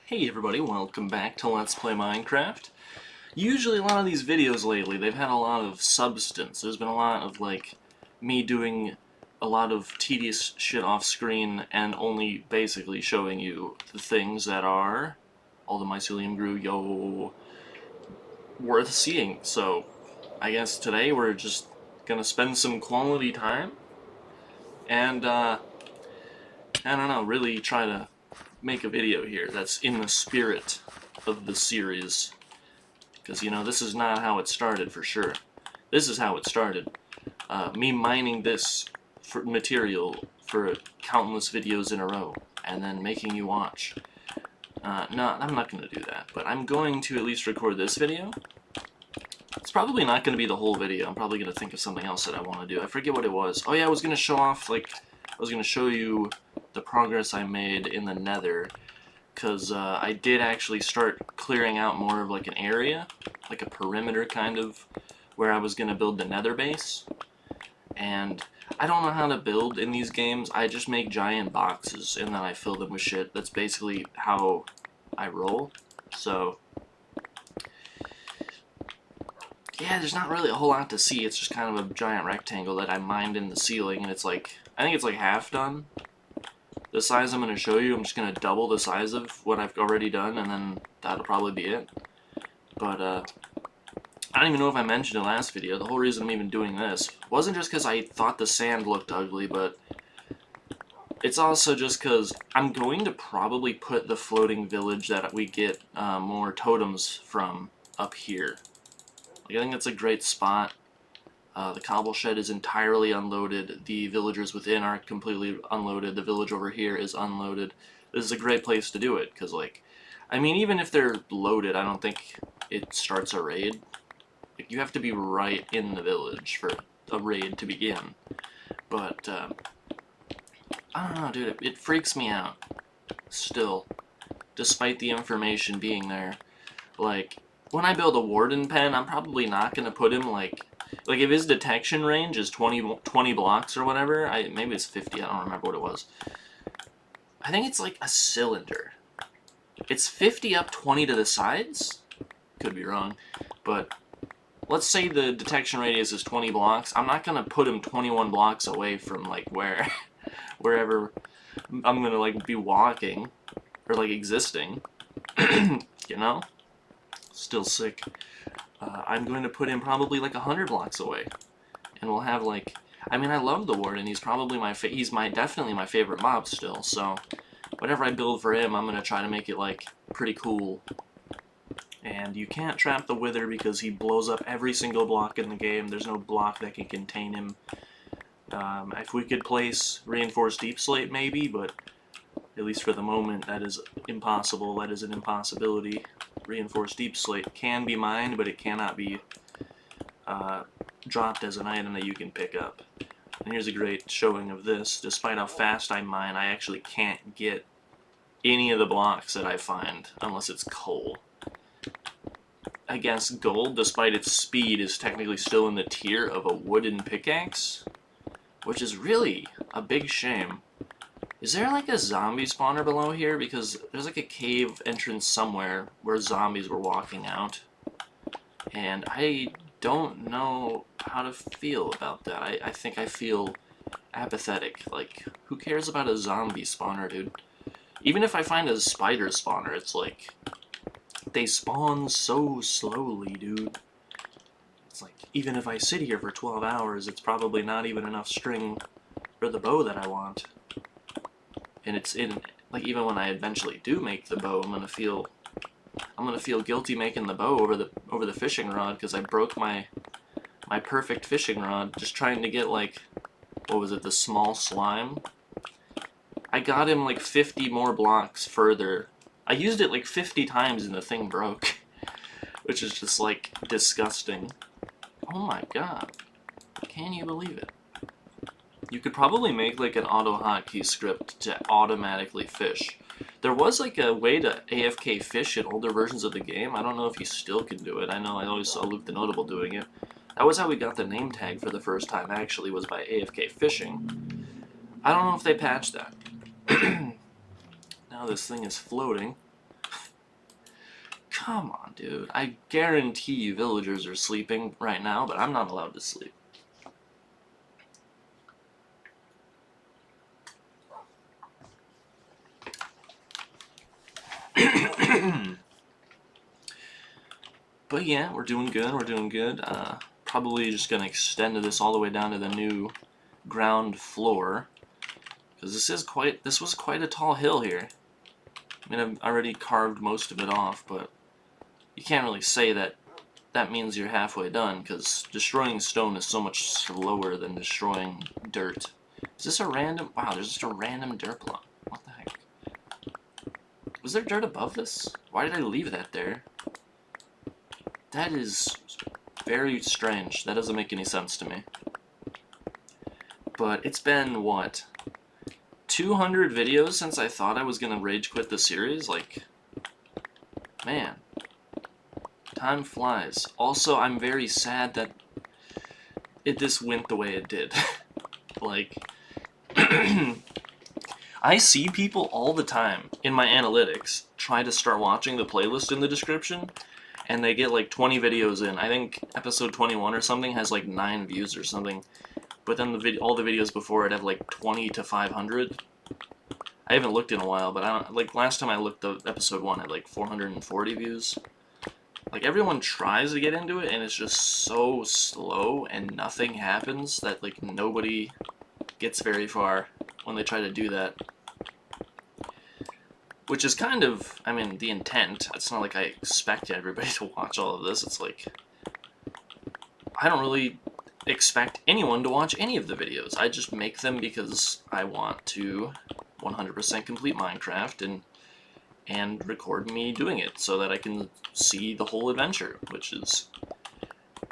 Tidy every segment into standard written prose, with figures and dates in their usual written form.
Hey everybody, welcome back to Let's Play Minecraft. Usually a lot of these videos lately, they've had a lot of substance. There's been a lot of, me doing a lot of tedious shit off screen and only basically showing you the things that are, all the mycelium grew, yo, worth seeing. So, I guess today we're just gonna spend some quality time and, I don't know, really try to make a video here that's in the spirit of the series. Because, you know, this is not how it started for sure. This is how it started. Me mining this for material for countless videos in a row, and then making you watch. No, I'm not going to do that, but I'm going to at least record this video. It's probably not going to be the whole video. I'm probably going to think of something else that I want to do. I forget what it was. Oh yeah, I was going to show off, I was going to show you the progress I made in the Nether. Because I did actually start clearing out more of an area, like a perimeter kind of, where I was going to build the Nether base. And I don't know how to build in these games. I just make giant boxes and then I fill them with shit. That's basically how I roll. So yeah, there's not really a whole lot to see. It's just kind of a giant rectangle that I mined in the ceiling, and I think it's half done. The size I'm going to show you, I'm just going to double the size of what I've already done, and then that'll probably be it. But, I don't even know if I mentioned in the last video, the whole reason I'm even doing this wasn't just because I thought the sand looked ugly, but it's also just because I'm going to probably put the floating village that we get more totems from up here. I think that's a great spot. The cobble shed is entirely unloaded. The villagers within are completely unloaded. The village over here is unloaded. This is a great place to do it, because, I mean, even if they're loaded, I don't think it starts a raid. You have to be right in the village for a raid to begin. But, I don't know, dude, it freaks me out. Still. Despite the information being there. When I build a warden pen, I'm probably not going to put him, if his detection range is 20 blocks or whatever, maybe it's 50, I don't remember what it was. I think it's a cylinder. It's 50 up, 20 to the sides? Could be wrong. But let's say the detection radius is 20 blocks. I'm not going to put him 21 blocks away from, wherever I'm going to, be walking, or, existing. You know? Still sick. I'm going to put him probably 100 blocks away, and we'll have I mean, I love the warden. He's probably he's definitely my favorite mob still. So whatever I build for him, I'm gonna try to make it pretty cool. And you can't trap the wither because he blows up every single block in the game. There's no block that can contain him. If we could place reinforced deep slate, maybe, but at least for the moment, that is impossible. That is an impossibility. Reinforced deep slate can be mined, but it cannot be dropped as an item that you can pick up. And here's a great showing of this. Despite how fast I mine, I actually can't get any of the blocks that I find unless it's coal. I guess gold, despite its speed, is technically still in the tier of a wooden pickaxe, which is really a big shame. Is there a zombie spawner below here? Because there's a cave entrance somewhere where zombies were walking out. And I don't know how to feel about that. I think I feel apathetic. Who cares about a zombie spawner, dude? Even if I find a spider spawner, it's they spawn so slowly, dude. It's even if I sit here for 12 hours, it's probably not even enough string for the bow that I want. And it's even when I eventually do make the bow, I'm gonna feel guilty making the bow over the fishing rod, because I broke my perfect fishing rod just trying to get what was it, the small slime? I got him 50 more blocks further. I used it 50 times and the thing broke, which is just disgusting. Oh my god. Can you believe it? You could probably make an auto hotkey script to automatically fish. There was a way to AFK fish in older versions of the game. I don't know if you still can do it. I know I always saw Luke the Notable doing it. That was how we got the name tag for the first time, actually, was by AFK fishing. I don't know if they patched that. Now this thing is floating. Come on, dude. I guarantee you villagers are sleeping right now, but I'm not allowed to sleep. But yeah, we're doing good, we're doing good. Probably just gonna extend this all the way down to the new ground floor. Because this was quite a tall hill here. I mean, I've already carved most of it off, but you can't really say that that means you're halfway done, because destroying stone is so much slower than destroying dirt. Is this a random... Wow, there's just a random dirt block. What the heck? Was there dirt above this? Why did I leave that there? That is very strange. That doesn't make any sense to me. But it's been, what, 200 videos since I thought I was gonna rage quit the series? Like, man. Time flies. Also, I'm very sad that this went the way it did. Like, I see people all the time in my analytics try to start watching the playlist in the description, and they get like 20 videos in. I think episode 21 or something has like 9 views or something, but then all the videos before it have like 20 to 500. I haven't looked in a while, but I don't, like, last time I looked, the episode 1 had like 440 views. Like, everyone tries to get into it, and it's just so slow, and nothing happens, that, like, nobody gets very far when they try to do that. Which is kind of, I mean, the intent. It's not like I expect everybody to watch all of this. It's like, I don't really expect anyone to watch any of the videos. I just make them because I want to 100% complete Minecraft, and record me doing it so that I can see the whole adventure, which is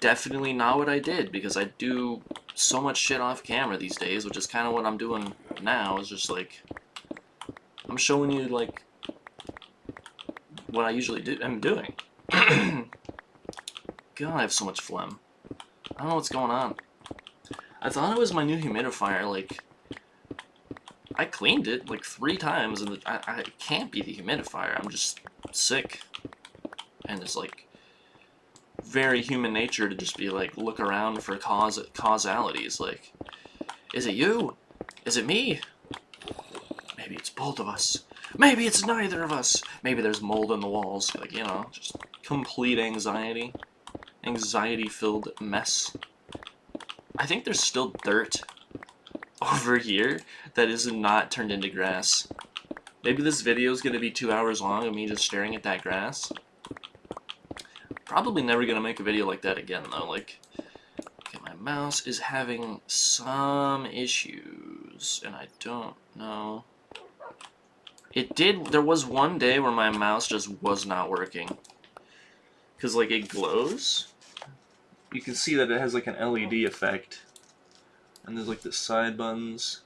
definitely not what I did, because I do so much shit off camera these days, which is kind of what I'm doing now, is just like, I'm showing you, like, what I usually am doing. God, I have so much phlegm. I don't know what's going on. I thought it was my new humidifier, like, I cleaned it like 3 times, and I it can't be the humidifier. I'm just sick, and it's like very human nature to just be like, look around for causalities. Like, is it you? Is it me? Maybe it's both of us. Maybe it's neither of us. Maybe there's mold in the walls. Like, you know, just complete anxiety, anxiety-filled mess. I think there's still dirt over here that is not turned into grass. Maybe this video is going to be 2 hours long of me just staring at that grass. Probably never going to make a video like that again, though. Like, okay, my mouse is having some issues, and I don't know. There was one day where my mouse just was not working. Because, like, it glows. You can see that it has, like, an LED effect. And there's, like, the side buttons.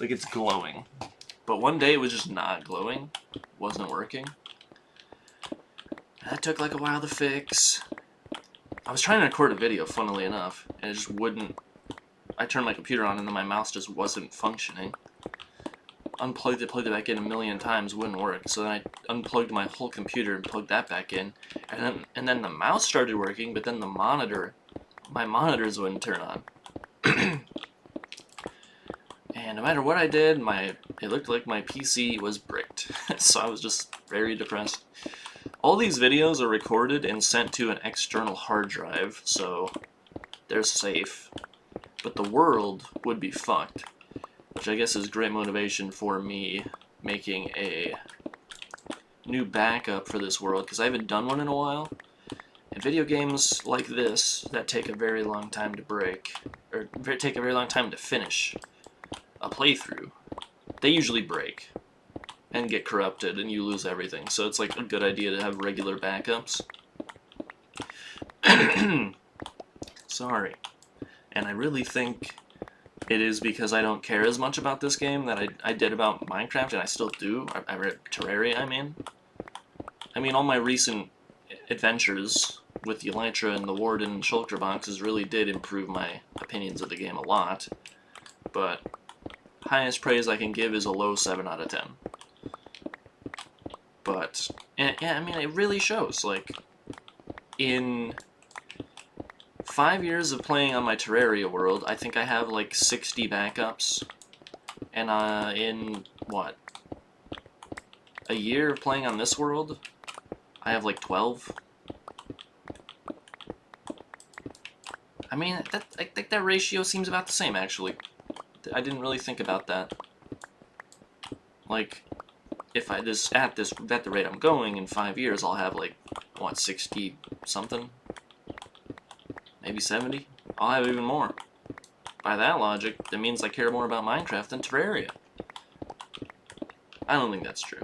Like, it's glowing. But one day it was just not glowing. It wasn't working. That took, like, a while to fix. I was trying to record a video, funnily enough, and it just wouldn't... I turned my computer on, and then my mouse just wasn't functioning. Unplugged it, plugged it back in a million times, wouldn't work. So then I unplugged my whole computer and plugged that back in. And then the mouse started working, but then the monitor... My monitors wouldn't turn on. And no matter what I did, it looked like my PC was bricked. So I was just very depressed. All these videos are recorded and sent to an external hard drive, so they're safe. But the world would be fucked, which I guess is great motivation for me making a new backup for this world, because I haven't done one in a while. And video games like this, that take a very long time to break, or take a very long time to finish a playthrough, they usually break and get corrupted and you lose everything. So it's like a good idea to have regular backups. Sorry. And I really think it is because I don't care as much about this game that I did about Minecraft, and I still do. I read Terraria, I mean, all my recent adventures with the Elytra and the Warden and Shulker boxes really did improve my opinions of the game a lot. But highest praise I can give is a low 7 out of 10. But, and, yeah, I mean, it really shows. Like, in 5 years of playing on my Terraria world, I think I have like 60 backups. And in, what, a year of playing on this world, I have like 12. I mean, I think that ratio seems about the same, actually. I didn't really think about that. Like, if at the rate I'm going, in 5 years, I'll have like, what, 60 something? Maybe 70? I'll have even more. By that logic, that means I care more about Minecraft than Terraria. I don't think that's true.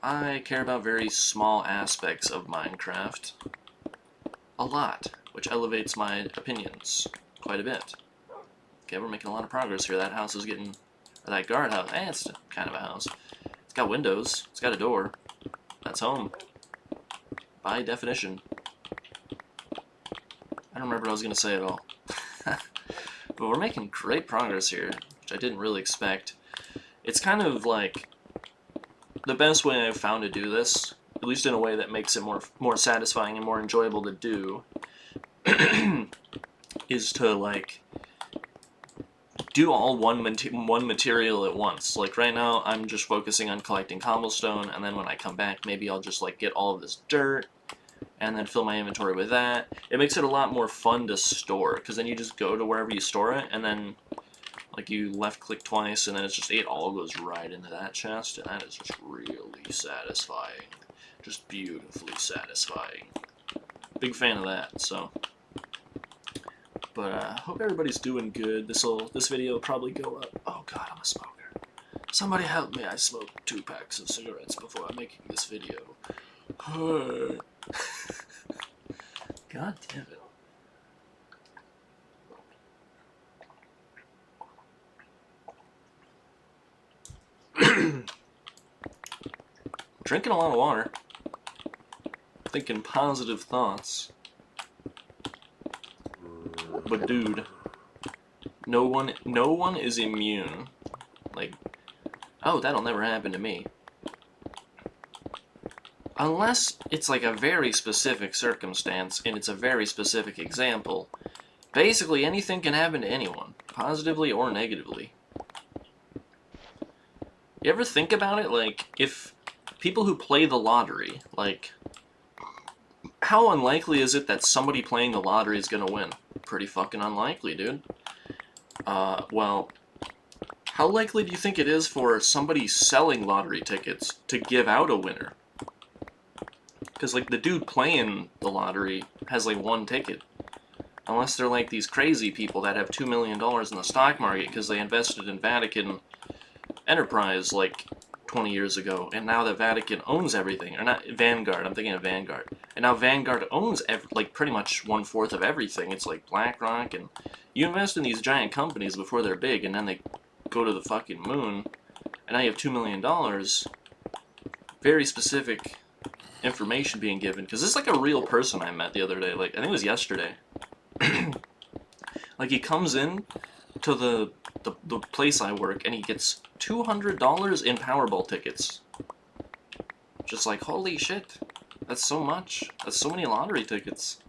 I care about very small aspects of Minecraft a lot, which elevates my opinions quite a bit. Okay, we're making a lot of progress here. That house is getting... That guardhouse, it's kind of a house. It's got windows. It's got a door. That's home. By definition. I don't remember what I was going to say at all. But we're making great progress here, which I didn't really expect. It's kind of like... The best way I've found to do this, at least in a way that makes it more satisfying and more enjoyable to do, is to, like... do all one material at once. Like right now, I'm just focusing on collecting cobblestone, and then when I come back, maybe I'll just like get all of this dirt, and then fill my inventory with that. It makes it a lot more fun to store, because then you just go to wherever you store it, and then like you left click twice, and then it all goes right into that chest, and that is just really satisfying. Just beautifully satisfying. Big fan of that, so... But hope everybody's doing good. This video will probably go up. Oh god, I'm a smoker. Somebody help me! I smoked 2 packs of cigarettes before I'm making this video. God damn it. Drinking a lot of water. Thinking positive thoughts. But dude, no one is immune. Like, oh, that'll never happen to me. Unless it's like a very specific circumstance and it's a very specific example. Basically, anything can happen to anyone, positively or negatively. You ever think about it? Like, if people who play the lottery, like, how unlikely is it that somebody playing the lottery is gonna win? Pretty fucking unlikely, dude. Well, how likely do you think it is for somebody selling lottery tickets to give out a winner? Because, like, the dude playing the lottery has, like, 1 ticket. Unless they're, like, these crazy people that have $2 million in the stock market because they invested in Vatican Enterprise, like, 20 years ago, and now that Vatican owns everything, or not, Vanguard, I'm thinking of Vanguard, and now Vanguard owns, like, pretty much 1/4 of everything. It's like BlackRock, and you invest in these giant companies before they're big, and then they go to the fucking moon, and now you have $2 million, very specific information being given, because this is like a real person I met the other day, like, I think it was yesterday. Like, he comes in to the place I work, and he gets $200 in Powerball tickets. Just like, holy shit, that's so much. That's so many lottery tickets.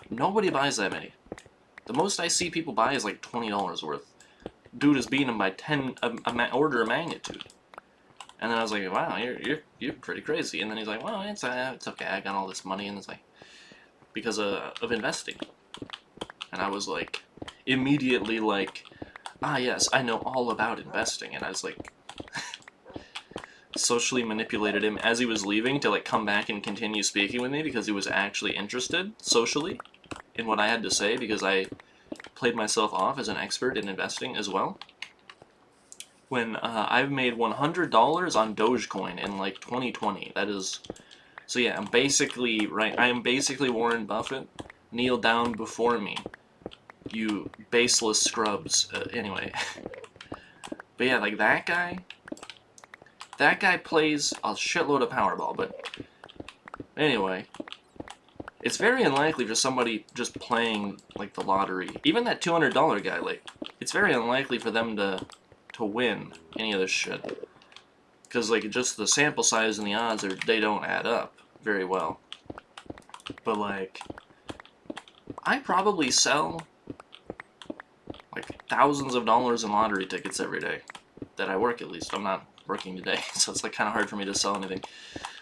Nobody buys that many. The most I see people buy is like $20 worth. Dude is beating him by 10 order of magnitude. And then I was like, wow, you're pretty crazy. And then he's like, well, it's okay, I got all this money, and it's like, because of investing. And I was like, immediately like, ah yes, I know all about investing. And I was like, socially manipulated him as he was leaving to like come back and continue speaking with me because he was actually interested socially in what I had to say, because I played myself off as an expert in investing as well. When I've made $100 on Dogecoin in like 2020. That is, so yeah, I'm basically I am basically Warren Buffett. Kneel down before me, you baseless scrubs. Anyway, but yeah, like that guy plays a shitload of Powerball. But anyway, it's very unlikely for somebody just playing like the lottery, even that $200 guy. Like, it's very unlikely for them to win any of this shit, because like just the sample size and the odds they don't add up very well. But like, I probably sell like thousands of dollars in lottery tickets every day that I work. At least I'm not working today, so it's like kind of hard for me to sell anything.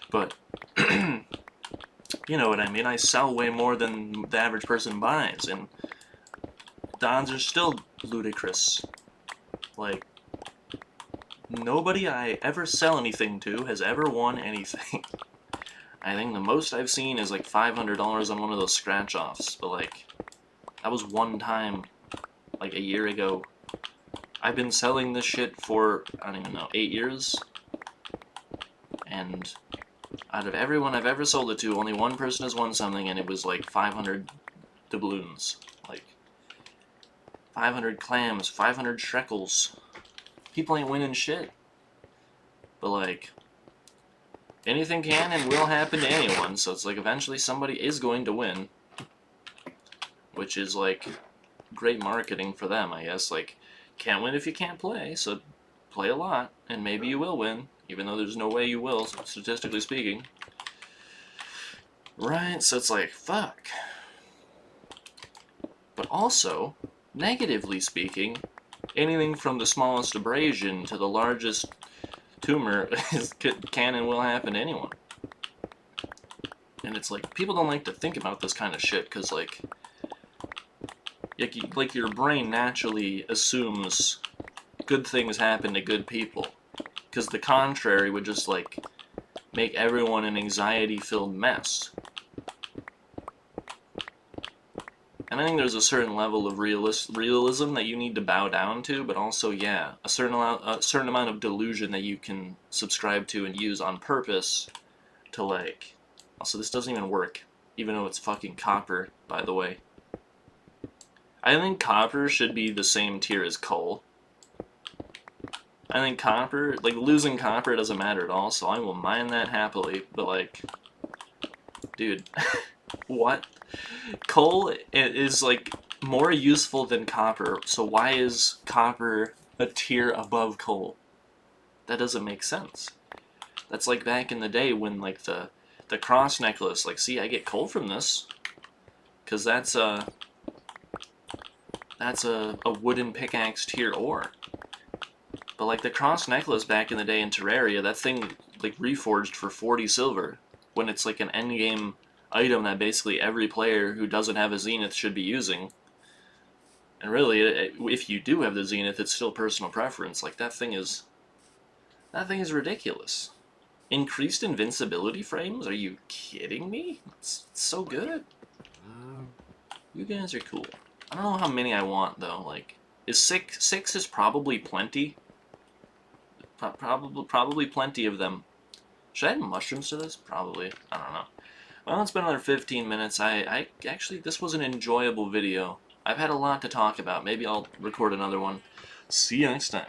But you know what I mean. I sell way more than the average person buys, and the odds are still ludicrous. Like, nobody I ever sell anything to has ever won anything. I think the most I've seen is like $500 on one of those scratch-offs, but like, that was one time, like a year ago. I've been selling this shit for, I don't even know, 8 years? And out of everyone I've ever sold it to, only one person has won something, and it was like 500 doubloons. Like, 500 clams, 500 shekels. People ain't winning shit. But like, anything can and will happen to anyone, so it's like eventually somebody is going to win. Which is like great marketing for them, I guess. Like, can't win if you can't play, so play a lot, and maybe you will win, even though there's no way you will, statistically speaking. Right, so it's like, fuck. But also, negatively speaking, anything from the smallest abrasion to the largest tumor can and will happen to anyone. And it's like, people don't like to think about this kind of shit, because like your brain naturally assumes good things happen to good people, because the contrary would just like make everyone an anxiety-filled mess. And I think there's a certain level of realism that you need to bow down to, but also, yeah, a certain amount of delusion that you can subscribe to and use on purpose to like. Also, this doesn't even work, even though it's fucking copper, by the way. I think copper should be the same tier as coal. I think copper, like, losing copper doesn't matter at all, so I will mine that happily, but like, dude, what? Coal is like more useful than copper, so why is copper a tier above coal? That doesn't make sense. That's like back in the day when like the cross necklace, like, see, I get coal from this, because that's a wooden pickaxe tier ore. But like the cross necklace back in the day in Terraria, that thing like reforged for 40 silver, when it's like an endgame item that basically every player who doesn't have a Zenith should be using. And really, if you do have the Zenith, it's still personal preference. Like, that thing is ridiculous. Increased invincibility frames? Are you kidding me? It's so good. You guys are cool. I don't know how many I want though. Like, is six is probably plenty. Probably plenty of them. Should I add mushrooms to this? Probably. I don't know. Well, it's been another 15 minutes. I actually, this was an enjoyable video. I've had a lot to talk about. Maybe I'll record another one. See you next time.